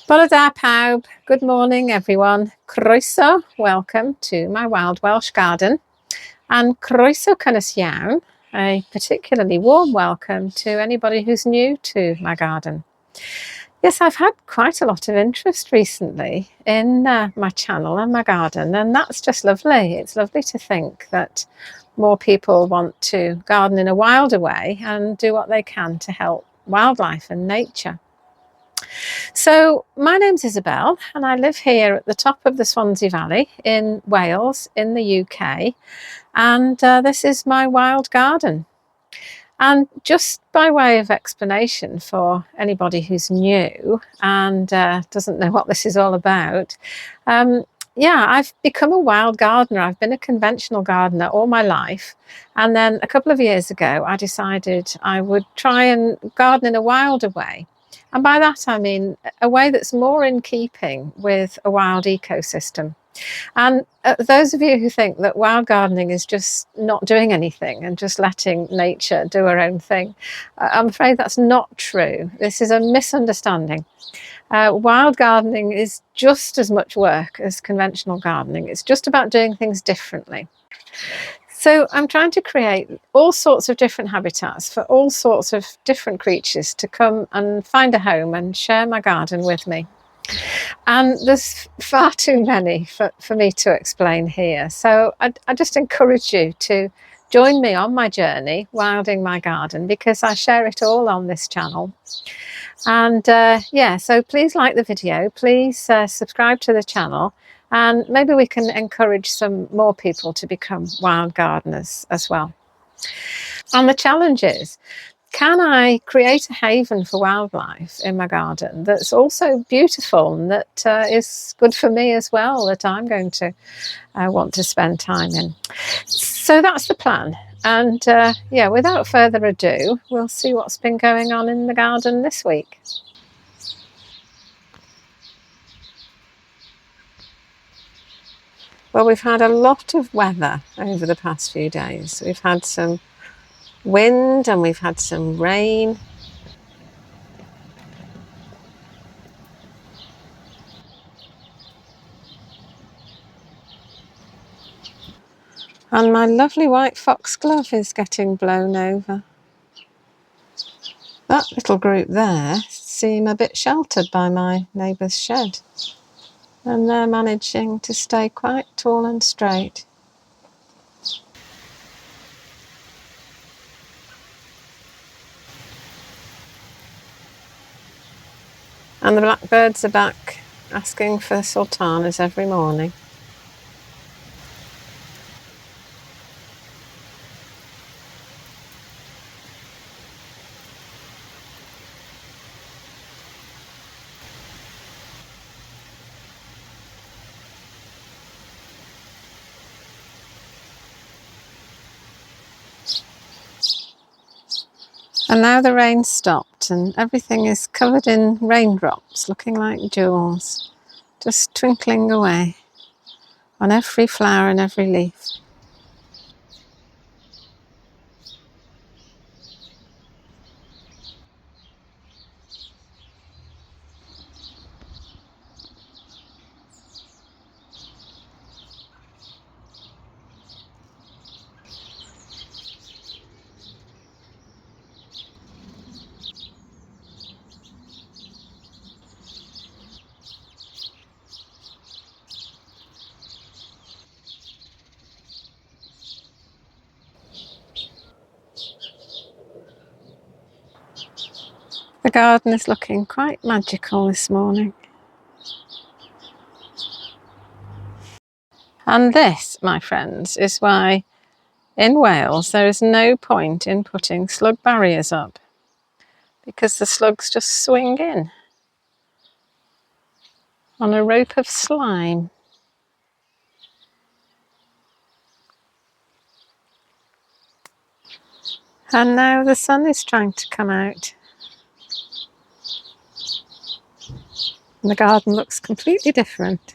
Bore da pawb. Good morning everyone. Croeso, welcome to my wild Welsh garden. And croeso cynnes iawn, a particularly warm welcome to anybody who's new to my garden. Yes, I've had quite a lot of interest recently in my channel and my garden, and that's just lovely. It's lovely to think that more people want to garden in a wilder way and do what they can to help wildlife and nature. So my name's Isabel and I live here at the top of the Swansea Valley in Wales in the UK, and this is my wild garden. And just by way of explanation for anybody who's new and doesn't know what this is all about, yeah, I've become a wild gardener. I've been a conventional gardener all my life, and then a couple of years ago I decided I would try and garden in a wilder way. And by that I mean a way that's more in keeping with a wild ecosystem. And those of you who think that wild gardening is just not doing anything and just letting nature do her own thing, I'm afraid that's not true. This is a misunderstanding. Wild gardening is just as much work as conventional gardening. It's just about doing things differently. So I'm trying to create all sorts of different habitats for all sorts of different creatures to come and find a home and share my garden with me. And there's far too many for me to explain here. So I just encourage you to join me on my journey, wilding my garden, because I share it all on this channel. And yeah, so please like the video, please subscribe to the channel, and maybe we can encourage some more people to become wild gardeners as well. And the challenge is, can I create a haven for wildlife in my garden that's also beautiful and that is good for me as well, that I'm going to want to spend time in? So that's the plan. And yeah, without further ado, we'll see what's been going on in the garden this week. Well, we've had a lot of weather over the past few days. We've had some wind and we've had some rain. And my lovely white foxglove is getting blown over. That little group there seem a bit sheltered by my neighbour's shed, and they're managing to stay quite tall and straight. And the blackbirds are back asking for sultanas every morning. And now the rain's stopped and everything is covered in raindrops, looking like jewels, just twinkling away on every flower and every leaf. The garden is looking quite magical this morning. And this, my friends, is why in Wales there is no point in putting slug barriers up, because the slugs just swing in on a rope of slime. And now the sun is trying to come out. And the garden looks completely different.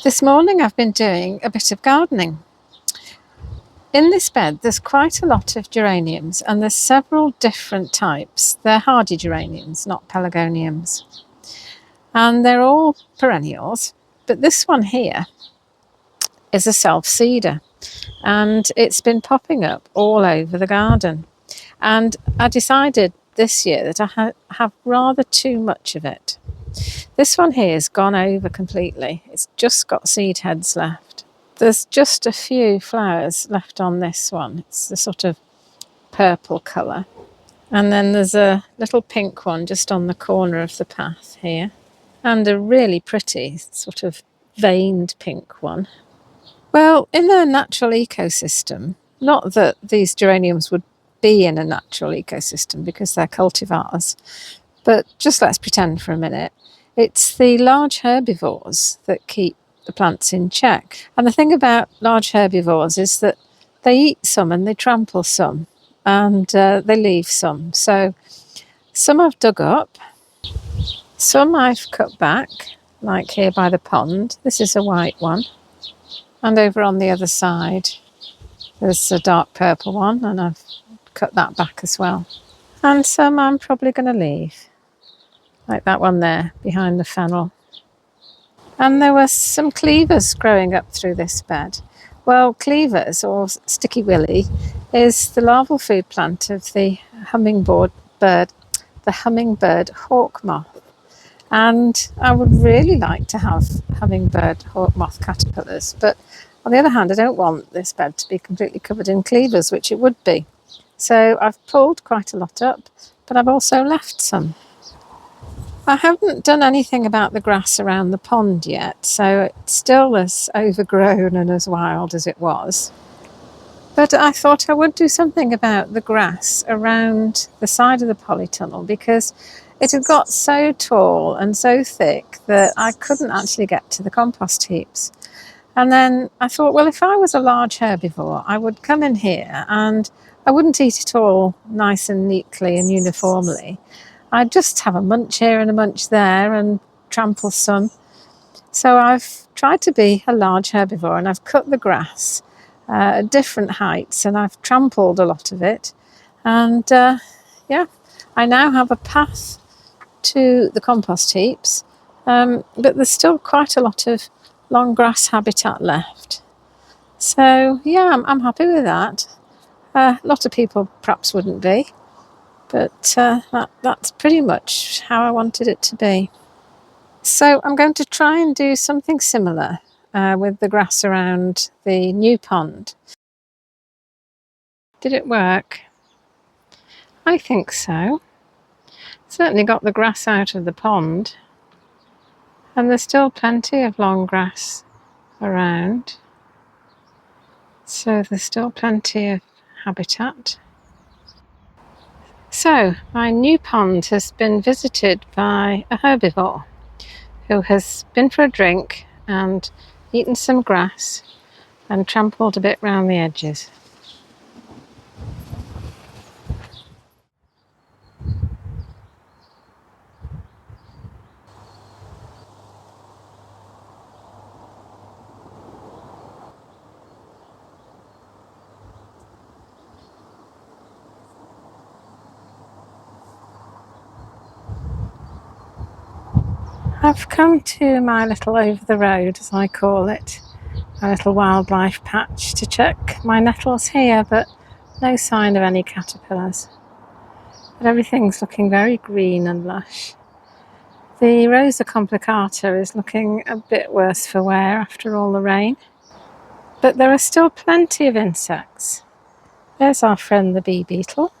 This morning I've been doing a bit of gardening. In this bed there's quite a lot of geraniums, and there's several different types. They're hardy geraniums, not pelargoniums. And they're all perennials, but this one here is a self-seeder, and it's been popping up all over the garden. And I decided this year that I have rather too much of it. This one here has gone over completely. It's just got seed heads left. There's just a few flowers left on this one. It's the sort of purple colour. And then there's a little pink one just on the corner of the path here. And a really pretty sort of veined pink one. Well, in a natural ecosystem, not that these geraniums would be in a natural ecosystem because they're cultivars, but just let's pretend for a minute. It's the large herbivores that keep the plants in check. And the thing about large herbivores is that they eat some and they trample some, and they leave some. So some I've dug up, some I've cut back, like here by the pond. This is a white one. And over on the other side, there's a dark purple one, and I've cut that back as well. And some I'm probably going to leave, like that one there behind the fennel. And there were some cleavers growing up through this bed. Well, cleavers, or sticky willy, is the larval food plant of the hummingbird hawk moth. And I would really like to have hummingbird hawk moth caterpillars, but on the other hand, I don't want this bed to be completely covered in cleavers, which it would be. So I've pulled quite a lot up, but I've also left some. I haven't done anything about the grass around the pond yet, so it's still as overgrown and as wild as it was. But I thought I would do something about the grass around the side of the polytunnel, because it had got so tall and so thick that I couldn't actually get to the compost heaps. And then I thought, well, if I was a large herbivore, I would come in here and I wouldn't eat it all nice and neatly and uniformly. I'd just have a munch here and a munch there and trample some. So I've tried to be a large herbivore, and I've cut the grass at different heights, and I've trampled a lot of it. And yeah, I now have a path to the compost heaps, but there's still quite a lot of long grass habitat left. So yeah, I'm happy with that. A lot of people perhaps wouldn't be, but that's pretty much how I wanted it to be. So I'm going to try and do something similar with the grass around the new pond. Did it work? I think so. Certainly got the grass out of the pond, and there's still plenty of long grass around, so there's still plenty of habitat. So my new pond has been visited by a herbivore who has been for a drink and eaten some grass and trampled a bit round the edges. I've come to my little over the road, as I call it, my little wildlife patch, to check my nettles here, but no sign of any caterpillars. But everything's looking very green and lush. The Rosa complicata is looking a bit worse for wear after all the rain. But there are still plenty of insects. There's our friend the bee beetle.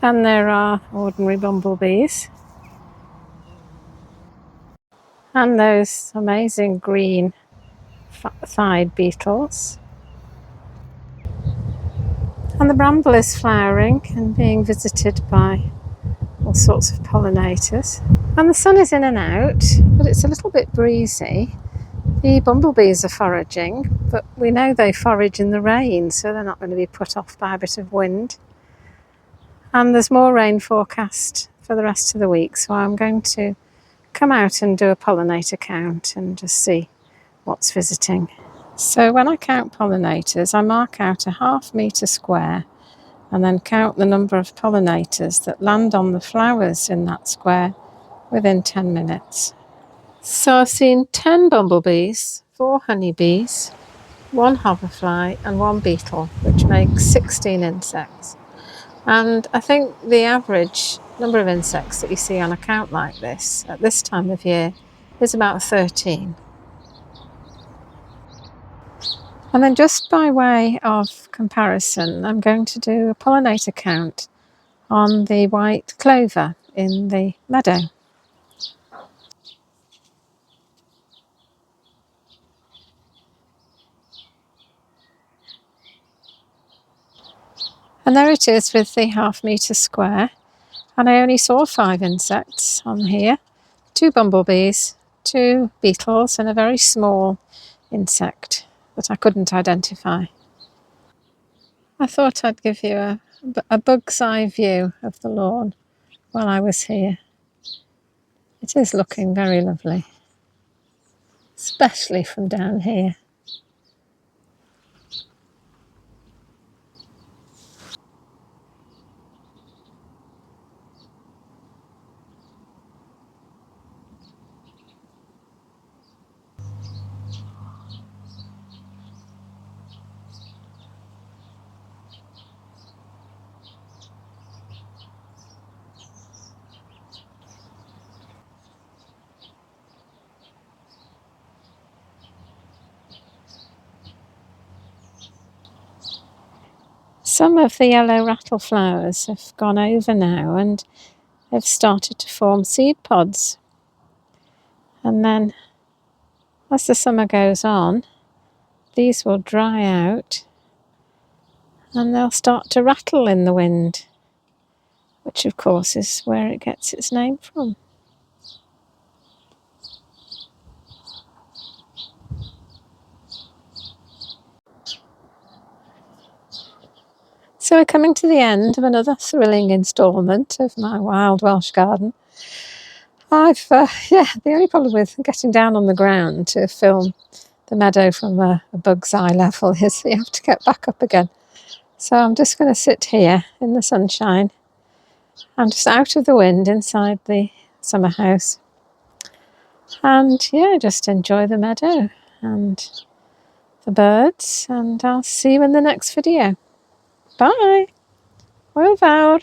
And there are ordinary bumblebees. And those amazing green thighed beetles. And the bramble is flowering and being visited by all sorts of pollinators. And the sun is in and out, but it's a little bit breezy. The bumblebees are foraging, but we know they forage in the rain, so they're not going to be put off by a bit of wind. And there's more rain forecast for the rest of the week, so I'm going to come out and do a pollinator count and just see what's visiting. So when I count pollinators, I mark out a ½ metre square and then count the number of pollinators that land on the flowers in that square within 10 minutes. So I've seen 10 bumblebees, 4 honeybees, 1 hoverfly and 1 beetle, which makes 16 insects. And I think the average number of insects that you see on a count like this at this time of year is about 13. And then just by way of comparison, I'm going to do a pollinator count on the white clover in the meadow. And there it is with the ½ metre square. And I only saw 5 insects on here, 2 bumblebees, 2 beetles and a very small insect that I couldn't identify. I thought I'd give you a bug's eye view of the lawn while I was here. It is looking very lovely, especially from down here. Some of the yellow rattle flowers have gone over now and they've started to form seed pods. And then as the summer goes on, these will dry out and they'll start to rattle in the wind, which of course is where it gets its name from. So we're coming to the end of another thrilling instalment of my wild Welsh garden. The only problem with getting down on the ground to film the meadow from a bug's eye level is you have to get back up again. So I'm just going to sit here in the sunshine and just out of the wind inside the summer house. And just enjoy the meadow and the birds, and I'll see you in the next video. Bye! Hwyl fawr!